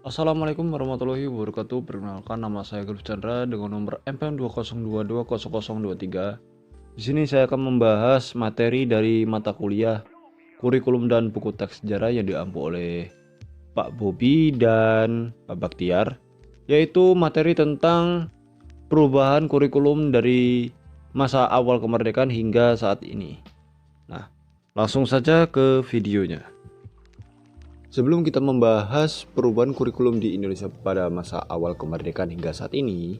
Assalamualaikum warahmatullahi wabarakatuh. Perkenalkan, nama saya Agus Chandra dengan nomor MPM 202200023. Di sini saya akan membahas materi dari mata kuliah kurikulum dan buku teks sejarah yang diampu oleh Pak Bobi dan Pak Baktiar, yaitu materi tentang perubahan kurikulum dari masa awal kemerdekaan hingga saat ini. Nah, langsung saja ke videonya. Sebelum kita membahas perubahan kurikulum di Indonesia pada masa awal kemerdekaan hingga saat ini,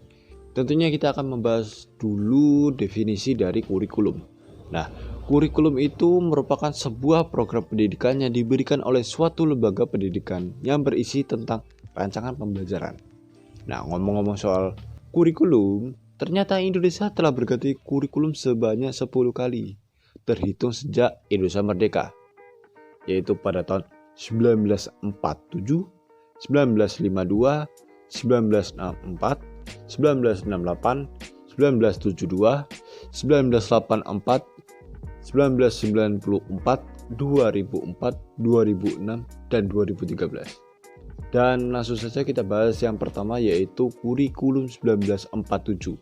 tentunya kita akan membahas dulu definisi dari kurikulum. Nah, kurikulum itu merupakan sebuah program pendidikan yang diberikan oleh suatu lembaga pendidikan yang berisi tentang rancangan pembelajaran. Nah, ngomong-ngomong soal kurikulum, ternyata Indonesia telah berganti kurikulum sebanyak 10 kali, terhitung sejak Indonesia merdeka, yaitu pada tahun 1947, 1952, 1964, 1968, 1972, 1984, 1994, 2004, 2006, dan 2013. Dan langsung saja kita bahas yang pertama, yaitu kurikulum 1947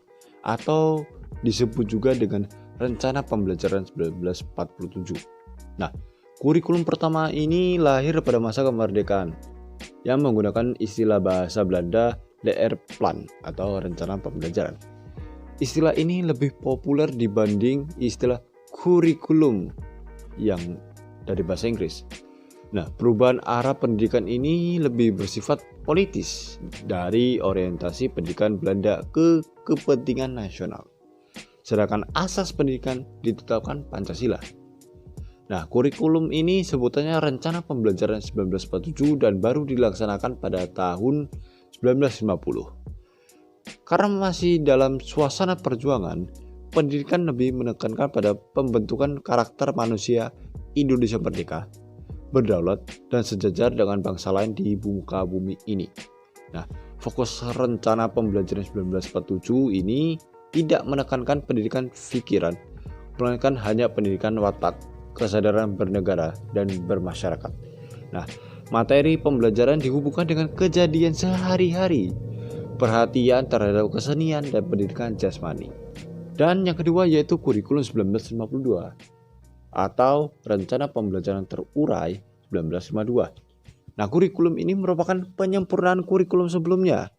atau disebut juga dengan Rencana Pembelajaran 1947. Nah, kurikulum pertama ini lahir pada masa kemerdekaan yang menggunakan istilah bahasa Belanda Leerplan atau rencana pembelajaran. Istilah ini lebih populer dibanding istilah kurikulum yang dari bahasa Inggris. Nah, perubahan arah pendidikan ini lebih bersifat politis dari orientasi pendidikan Belanda ke kepentingan nasional. Sedangkan asas pendidikan ditetapkan Pancasila. Nah, kurikulum ini sebutannya Rencana Pembelajaran 1947 dan baru dilaksanakan pada tahun 1950. Karena masih dalam suasana perjuangan, pendidikan lebih menekankan pada pembentukan karakter manusia Indonesia merdeka, berdaulat, dan sejajar dengan bangsa lain di muka bumi ini. Nah, fokus Rencana Pembelajaran 1947 ini tidak menekankan pendidikan pikiran, melainkan hanya pendidikan watak, kesadaran bernegara dan bermasyarakat. Nah, materi pembelajaran dihubungkan dengan kejadian sehari-hari, perhatian terhadap kesenian dan pendidikan jasmani. Dan yang kedua yaitu kurikulum 1952 atau Rencana Pembelajaran Terurai 1952. Nah, kurikulum ini merupakan penyempurnaan kurikulum sebelumnya,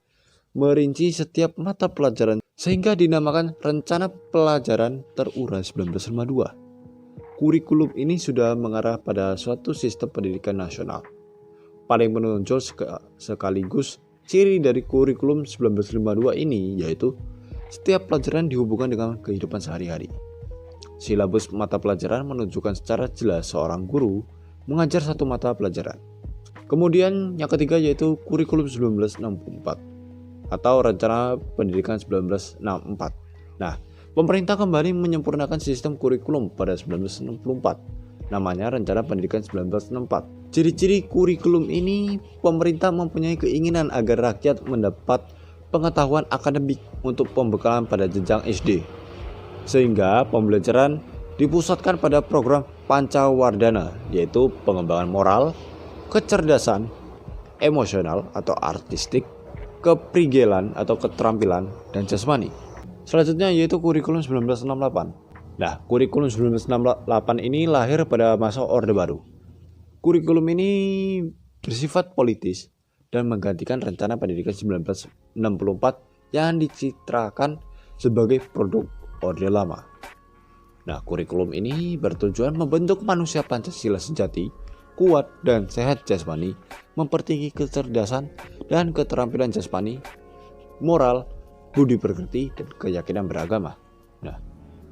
merinci setiap mata pelajaran sehingga dinamakan Rencana Pelajaran Terurai 1952. Kurikulum ini sudah mengarah pada suatu sistem pendidikan nasional. Paling menonjol sekaligus ciri dari kurikulum 1952 ini yaitu setiap pelajaran dihubungkan dengan kehidupan sehari-hari. Silabus mata pelajaran menunjukkan secara jelas seorang guru mengajar satu mata pelajaran. Kemudian yang ketiga yaitu kurikulum 1964 atau Rencana Pendidikan 1964. Nah, pemerintah kembali menyempurnakan sistem kurikulum pada 1964. Namanya Rencana Pendidikan 1964. Ciri-ciri kurikulum ini, pemerintah mempunyai keinginan agar rakyat mendapat pengetahuan akademik untuk pembekalan pada jenjang SD. Sehingga pembelajaran dipusatkan pada program Pancawardhana, yaitu pengembangan moral, kecerdasan, emosional atau artistik, keprigelan atau keterampilan, dan jasmani. Selanjutnya yaitu kurikulum 1968. Nah, kurikulum 1968 ini lahir pada masa Orde Baru. Kurikulum ini bersifat politis dan menggantikan Rencana Pendidikan 1964 yang dicitrakan sebagai produk Orde Lama. Nah, kurikulum ini bertujuan membentuk manusia Pancasila sejati, kuat dan sehat jasmani, mempertinggi kecerdasan dan keterampilan jasmani, moral, budi pekerti, dan keyakinan beragama. Nah,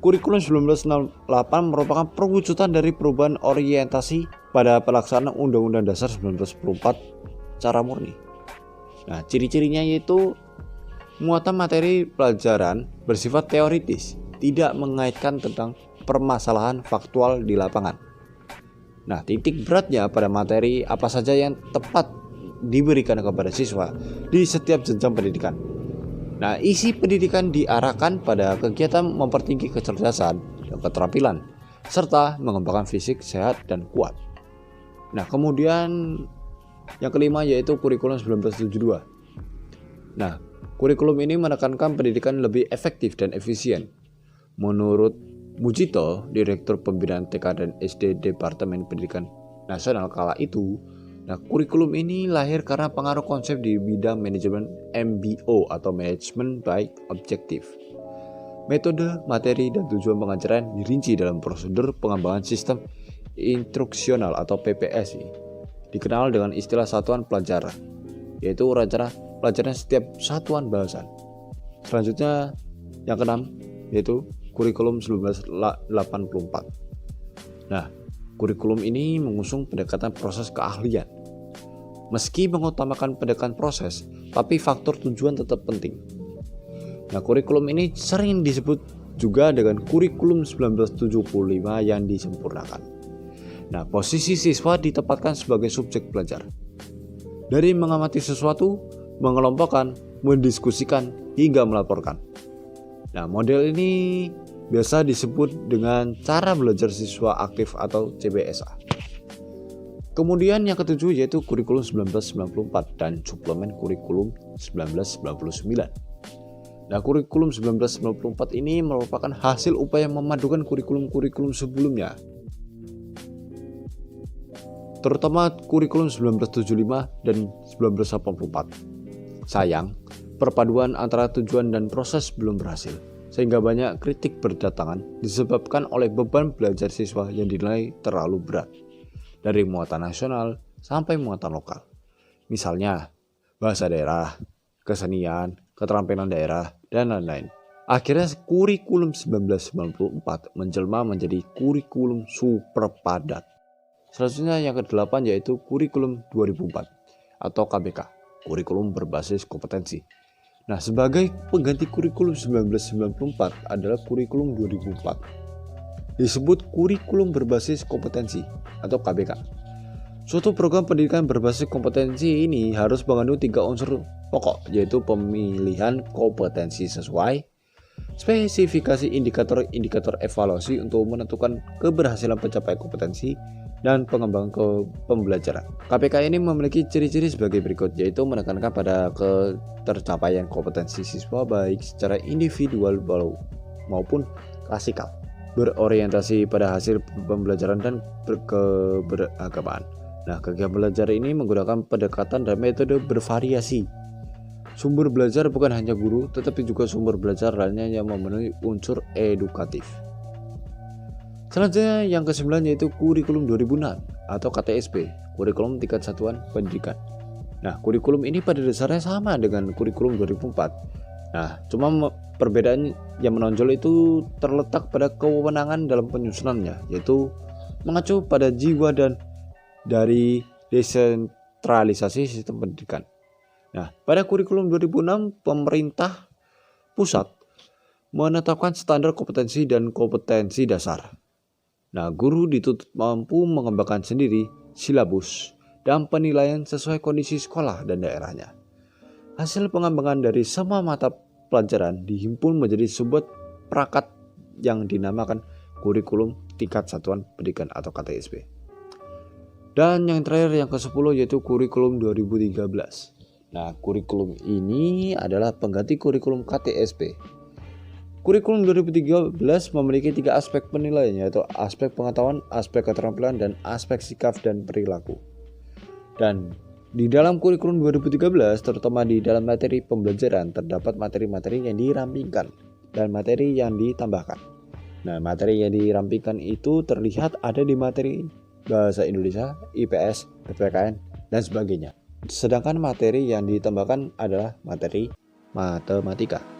kurikulum 1968 merupakan perwujudan dari perubahan orientasi pada pelaksanaan Undang-Undang Dasar 1944 secara murni. Nah, ciri-cirinya yaitu muatan materi pelajaran bersifat teoritis, tidak mengaitkan tentang permasalahan faktual di lapangan. Nah, titik beratnya pada materi apa saja yang tepat diberikan kepada siswa di setiap jenjang pendidikan. Nah, isi pendidikan diarahkan pada kegiatan mempertinggi kecerdasan dan keterampilan, serta mengembangkan fisik sehat dan kuat. Nah, kemudian yang kelima yaitu kurikulum 1972. Nah, kurikulum ini menekankan pendidikan lebih efektif dan efisien. Menurut Mujito, Direktur Pembinaan TK dan SD Departemen Pendidikan Nasional kala itu, nah kurikulum ini lahir karena pengaruh konsep di bidang manajemen MBO atau Management by Objective. Metode, materi, dan tujuan pengajaran dirinci dalam prosedur pengembangan sistem instruksional atau PPSI, dikenal dengan istilah satuan pelajaran, yaitu rencana pelajaran setiap satuan bahasan. Selanjutnya yang keenam yaitu kurikulum 1984. Nah, kurikulum ini mengusung pendekatan proses keahlian. Meski mengutamakan pendekatan proses, tapi faktor tujuan tetap penting. Nah, kurikulum ini sering disebut juga dengan kurikulum 1975 yang disempurnakan. Nah, posisi siswa ditempatkan sebagai subjek belajar. Dari mengamati sesuatu, mengelompokkan, mendiskusikan, hingga melaporkan. Nah, model ini biasa disebut dengan cara belajar siswa aktif atau CBSA. Kemudian yang ketujuh yaitu kurikulum 1994 dan suplemen kurikulum 1999. Nah, kurikulum 1994 ini merupakan hasil upaya memadukan kurikulum-kurikulum sebelumnya, terutama kurikulum 1975 dan 1984. Sayang, perpaduan antara tujuan dan proses belum berhasil, sehingga banyak kritik berdatangan disebabkan oleh beban belajar siswa yang dinilai terlalu berat, dari muatan nasional sampai muatan lokal. Misalnya, bahasa daerah, kesenian, keterampilan daerah, dan lain-lain. Akhirnya kurikulum 1994 menjelma menjadi kurikulum super padat. Selanjutnya yang ke-8 yaitu kurikulum 2004 atau KBK, kurikulum berbasis kompetensi. Nah, sebagai pengganti kurikulum 1994 adalah kurikulum 2004. Disebut kurikulum berbasis kompetensi atau KBK. Suatu program pendidikan berbasis kompetensi ini harus mengandung 3 unsur pokok, yaitu pemilihan kompetensi sesuai, spesifikasi indikator-indikator evaluasi untuk menentukan keberhasilan pencapaian kompetensi, dan pengembangan pembelajaran. KPK ini memiliki ciri-ciri sebagai berikut, yaitu menekankan pada ketercapaian kompetensi siswa baik secara individual maupun klasikal, berorientasi pada hasil pembelajaran dan keberagamaan. Nah, kegiatan belajar ini menggunakan pendekatan dan metode bervariasi. Sumber belajar bukan hanya guru, tetapi juga sumber belajar lainnya yang memenuhi unsur edukatif. Selanjutnya yang ke-9 yaitu kurikulum 2006 atau KTSP, kurikulum tingkat satuan pendidikan. Nah, kurikulum ini pada dasarnya sama dengan kurikulum 2004. Nah, cuma perbedaan yang menonjol itu terletak pada kewenangan dalam penyusunannya, yaitu mengacu pada jiwa dan dari desentralisasi sistem pendidikan. Nah, pada kurikulum 2006 pemerintah pusat menetapkan standar kompetensi dan kompetensi dasar. Nah, guru dituntut mampu mengembangkan sendiri silabus dan penilaian sesuai kondisi sekolah dan daerahnya. Hasil pengembangan dari semua mata pelajaran dihimpun menjadi sebuah perangkat yang dinamakan kurikulum tingkat satuan pendidikan atau KTSP. Dan yang terakhir yang ke-10 yaitu kurikulum 2013. Nah, kurikulum ini adalah pengganti kurikulum KTSP. Kurikulum 2013 memiliki 3 aspek penilaian, yaitu aspek pengetahuan, aspek keterampilan, dan aspek sikap dan perilaku. Dan di dalam kurikulum 2013, terutama di dalam materi pembelajaran, terdapat materi-materi yang dirampingkan dan materi yang ditambahkan. Nah, materi yang dirampingkan itu terlihat ada di materi Bahasa Indonesia, IPS, PPKN, dan sebagainya. Sedangkan materi yang ditambahkan adalah materi matematika.